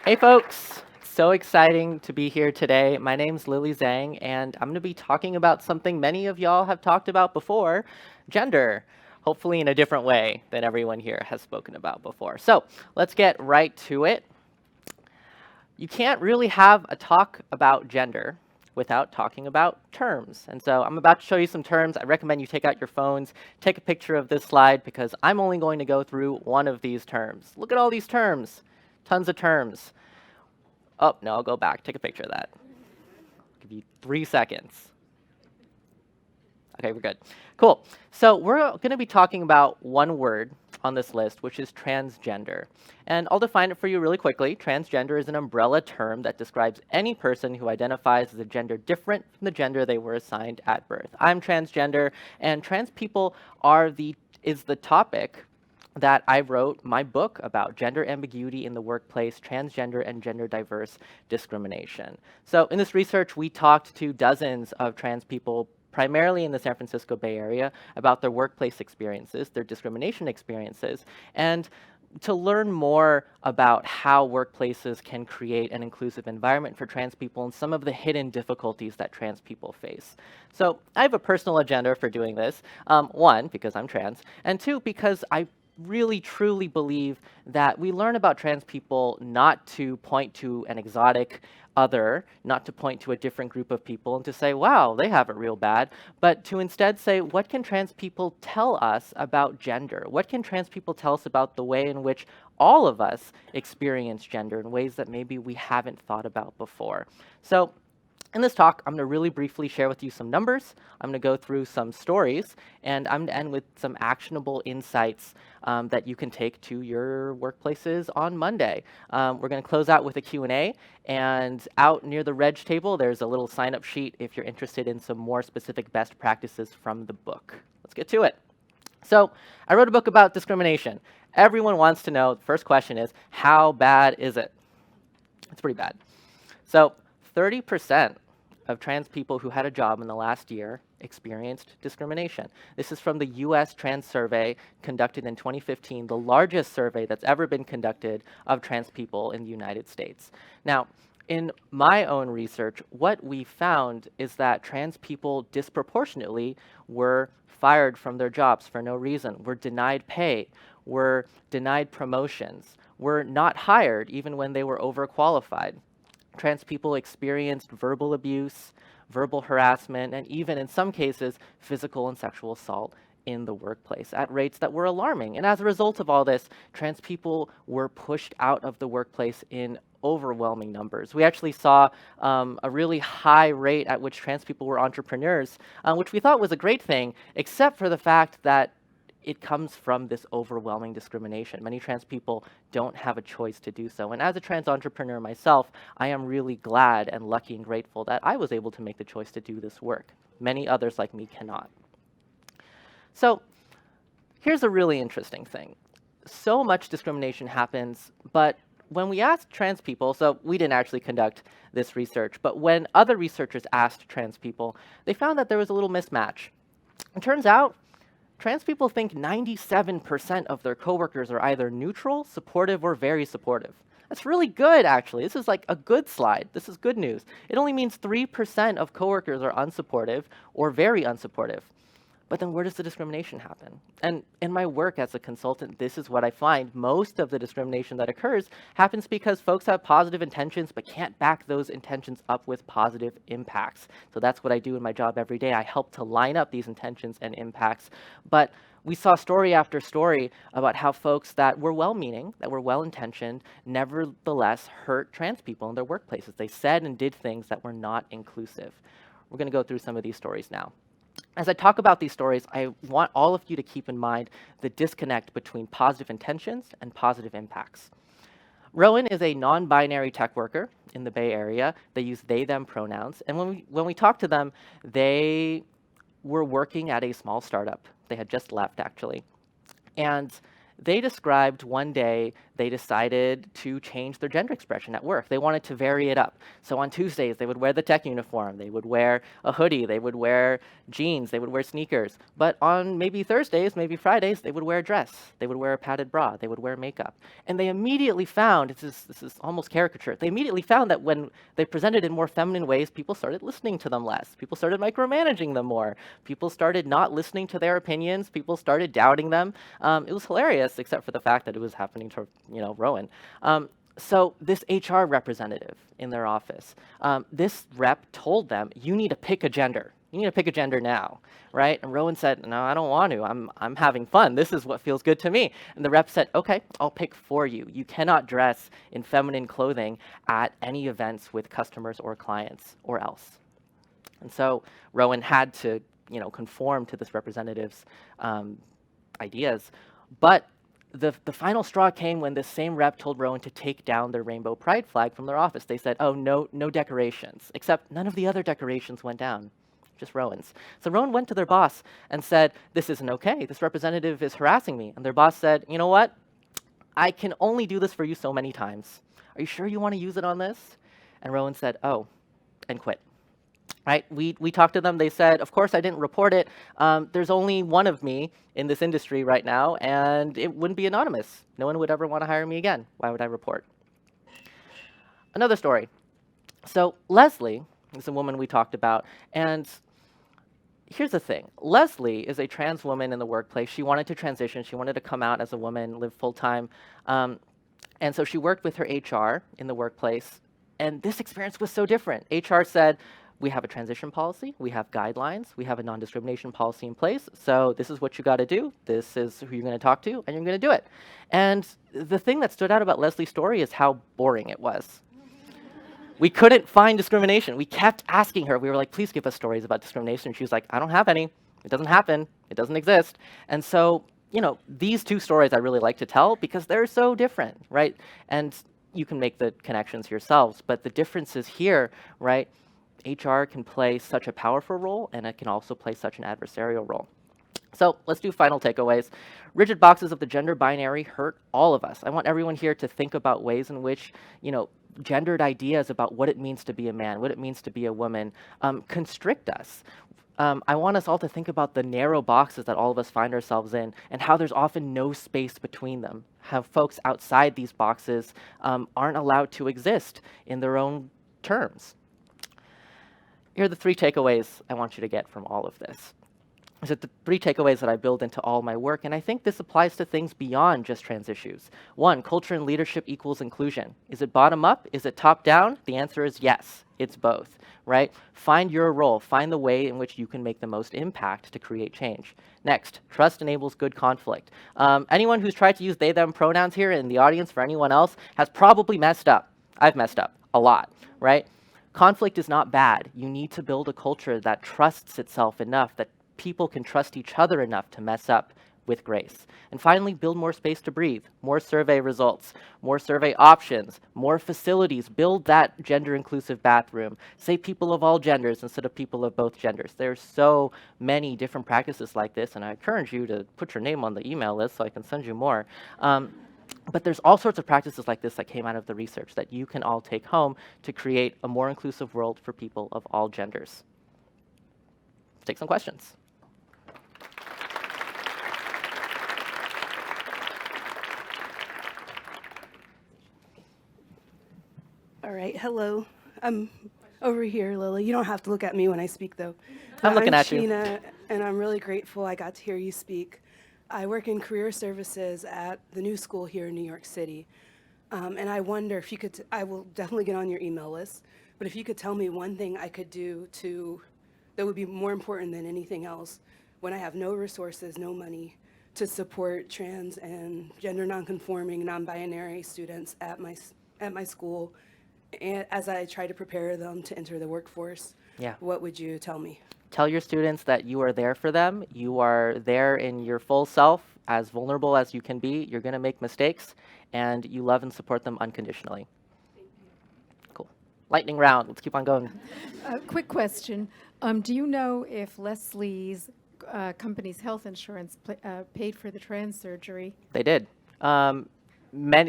Hey folks, so exciting to be here today. My name's Zheng, and I'm going to be talking about something many of y'all have talked about before, gender, hopefully in a different way than everyone here has spoken about before. So let's get right to it. You can't really have a talk about gender without talking about terms. And so I'm about to show you some terms. I recommend you take out your phones, take a picture of this slide, because I'm only going to go through one of these terms. Look at all these terms, tons of terms. Oh, no, I'll go back. Take a picture of that. I'll give you 3 seconds. Okay, we're good. Cool. So we're going to be talking about one word on this list, which is transgender. And I'll define it for you really quickly. Transgender is an umbrella term that describes any person who identifies as a gender different from the gender they were assigned at birth. I'm transgender, and trans people is the topic that I wrote my book about: gender ambiguity in the workplace, transgender and gender diverse discrimination. So in this research, we talked to dozens of trans people, primarily in the San Francisco Bay Area, about their workplace experiences, their discrimination experiences, and to learn more about how workplaces can create an inclusive environment for trans people and some of the hidden difficulties that trans people face. So I have a personal agenda for doing this. One, because I'm trans, and two, because I really truly believe that we learn about trans people not to point to an exotic other, not to point to a different group of people and to say, wow, they have it real bad, but to instead say, what can trans people tell us about gender? What can trans people tell us about the way in which all of us experience gender in ways that maybe we haven't thought about before? So in this talk, I'm going to really briefly share with you some numbers. I'm going to go through some stories, and I'm going to end with some actionable insights that you can take to your workplaces on Monday. We're going to close out with a Q&A, and out near the reg table, there's a little sign-up sheet if you're interested in some more specific best practices from the book. Let's get to it. So I wrote a book about discrimination. Everyone wants to know, the first question is, how bad is it? It's pretty bad. So 30% of trans people who had a job in the last year experienced discrimination. This is from the US Trans Survey conducted in 2015, the largest survey that's ever been conducted of trans people in the United States. Now, in my own research, what we found is that trans people disproportionately were fired from their jobs for no reason, were denied pay, were denied promotions, were not hired even when they were overqualified. Trans people experienced verbal abuse, verbal harassment, and even in some cases, physical and sexual assault in the workplace at rates that were alarming. And as a result of all this, trans people were pushed out of the workplace in overwhelming numbers. We actually saw a really high rate at which trans people were entrepreneurs, which we thought was a great thing, except for the fact that it comes from this overwhelming discrimination. Many trans people don't have a choice to do so. And as a trans entrepreneur myself, I am really glad and lucky and grateful that I was able to make the choice to do this work. Many others like me cannot. So here's a really interesting thing. So much discrimination happens, but when we asked trans people, so we didn't actually conduct this research, but when other researchers asked trans people, they found that there was a little mismatch. It turns out trans people think 97% of their coworkers are either neutral, supportive, or very supportive. That's really good, actually. This is like a good slide. This is good news. It only means 3% of coworkers are unsupportive or very unsupportive. But then where does the discrimination happen? And in my work as a consultant, this is what I find. Most of the discrimination that occurs happens because folks have positive intentions but can't back those intentions up with positive impacts. So that's what I do in my job every day. I help to line up these intentions and impacts. But we saw story after story about how folks that were well-meaning, that were well-intentioned, nevertheless hurt trans people in their workplaces. They said and did things that were not inclusive. We're going to go through some of these stories now. As I talk about these stories, I want all of you to keep in mind the disconnect between positive intentions and positive impacts. Rowan is a non-binary tech worker in the Bay Area. They use they, them pronouns. And when we talked to them, they were working at a small startup. They had just left, actually. And they described one day they decided to change their gender expression at work. They wanted to vary it up. So on Tuesdays, they would wear the tech uniform, they would wear a hoodie, they would wear jeans, they would wear sneakers. But on maybe Thursdays, maybe Fridays, they would wear a dress, they would wear a padded bra, they would wear makeup. And they immediately found, this is almost caricature, they immediately found that when they presented in more feminine ways, people started listening to them less. People started micromanaging them more. People started not listening to their opinions. People started doubting them. It was hilarious, except for the fact that it was happening to, Rowan. So this HR representative in their office, this rep told them, you need to pick a gender. You need to pick a gender now, right? And Rowan said, no, I don't want to. I'm having fun. This is what feels good to me. And the rep said, okay, I'll pick for you. You cannot dress in feminine clothing at any events with customers or clients or else. And so Rowan had to, conform to this representative's ideas. But the final straw came when this same rep told Rowan to take down their rainbow pride flag from their office. They said, oh, no decorations, except none of the other decorations went down, just Rowan's. So Rowan went to their boss and said, this isn't okay. This representative is harassing me. And their boss said, you know what? I can only do this for you so many times. Are you sure you want to use it on this? And Rowan said, oh, and quit. Right? We talked to them. They said, of course, I didn't report it. There's only one of me in this industry right now, and it wouldn't be anonymous. No one would ever want to hire me again. Why would I report? Another story. So Leslie is a woman we talked about, and here's the thing. Leslie is a trans woman in the workplace. She wanted to transition. She wanted to come out as a woman, live full-time. And so she worked with her HR in the workplace, and this experience was so different. HR said, we have a transition policy, we have guidelines, we have a non-discrimination policy in place, so this is what you got to do, this is who you're going to talk to, and you're going to do it. And the thing that stood out about Leslie's story is how boring it was. We couldn't find discrimination. We kept asking her, we were like, please give us stories about discrimination. She was like, I don't have any, it doesn't happen, it doesn't exist. And so, these two stories I really like to tell because they're so different, right? And you can make the connections yourselves, but the difference is here, right? HR can play such a powerful role, and it can also play such an adversarial role. So let's do final takeaways. Rigid boxes of the gender binary hurt all of us. I want everyone here to think about ways in which, gendered ideas about what it means to be a man, what it means to be a woman, constrict us. I want us all to think about the narrow boxes that all of us find ourselves in and how there's often no space between them, how folks outside these boxes aren't allowed to exist in their own terms. Here are the 3 takeaways I want you to get from all of this. These are the 3 takeaways that I build into all my work, and I think this applies to things beyond just trans issues. 1, culture and leadership equals inclusion. Is it bottom up? Is it top down? The answer is yes, it's both, right? Find your role, find the way in which you can make the most impact to create change. Next, trust enables good conflict. Anyone who's tried to use they, them pronouns here in the audience for anyone else has probably messed up. I've messed up a lot, right? Conflict is not bad. You need to build a culture that trusts itself enough, that people can trust each other enough to mess up with grace. And finally, build more space to breathe, more survey results, more survey options, more facilities, build that gender-inclusive bathroom. Say people of all genders instead of people of both genders. There's so many different practices like this, and I encourage you to put your name on the email list so I can send you more. But there's all sorts of practices like this that came out of the research that you can all take home to create a more inclusive world for people of all genders. Let's take some questions. All right, hello. I'm over here, Lily. You don't have to look at me when I speak, though. I'm looking at you. Sheena, and I'm really grateful I got to hear you speak. I work in career services at the new school here in New York City. And I wonder if you could, I will definitely get on your email list, but if you could tell me one thing I could do that would be more important than anything else when I have no resources, no money to support trans and gender nonconforming, non-binary students at my school, and as I try to prepare them to enter the workforce, what would you tell me? Tell your students that you are there for them. You are there in your full self, as vulnerable as you can be. You're going to make mistakes, and you love and support them unconditionally. Thank you. Cool. Lightning round. Let's keep on going. Quick question. Do you know if Leslie's company's health insurance paid for the trans surgery? They did.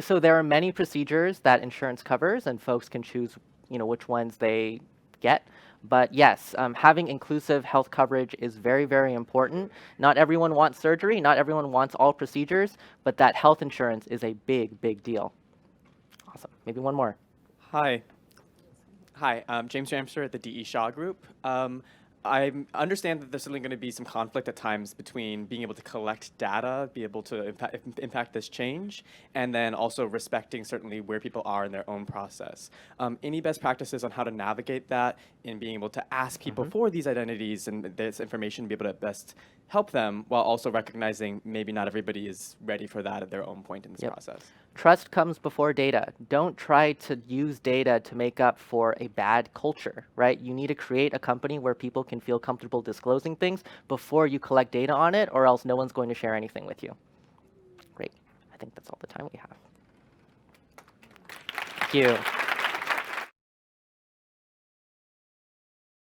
So there are many procedures that insurance covers, and folks can choose, which ones they get. But yes, having inclusive health coverage is very, very important. Not everyone wants surgery, not everyone wants all procedures, but that health insurance is a big, big deal. Awesome. Maybe one more. Hi. Hi, I'm James Ramster at the D.E. Shaw Group. I understand that there's certainly going to be some conflict at times between being able to collect data, be able to impact this change, and then also respecting certainly where people are in their own process. Any best practices on how to navigate that in being able to ask people for these identities and this information to be able to best help them while also recognizing maybe not everybody is ready for that at their own point in this process? Trust comes before data. Don't try to use data to make up for a bad culture, right? You need to create a company where people can feel comfortable disclosing things before you collect data on it, or else no one's going to share anything with you. Great. I think that's all the time we have. Thank you.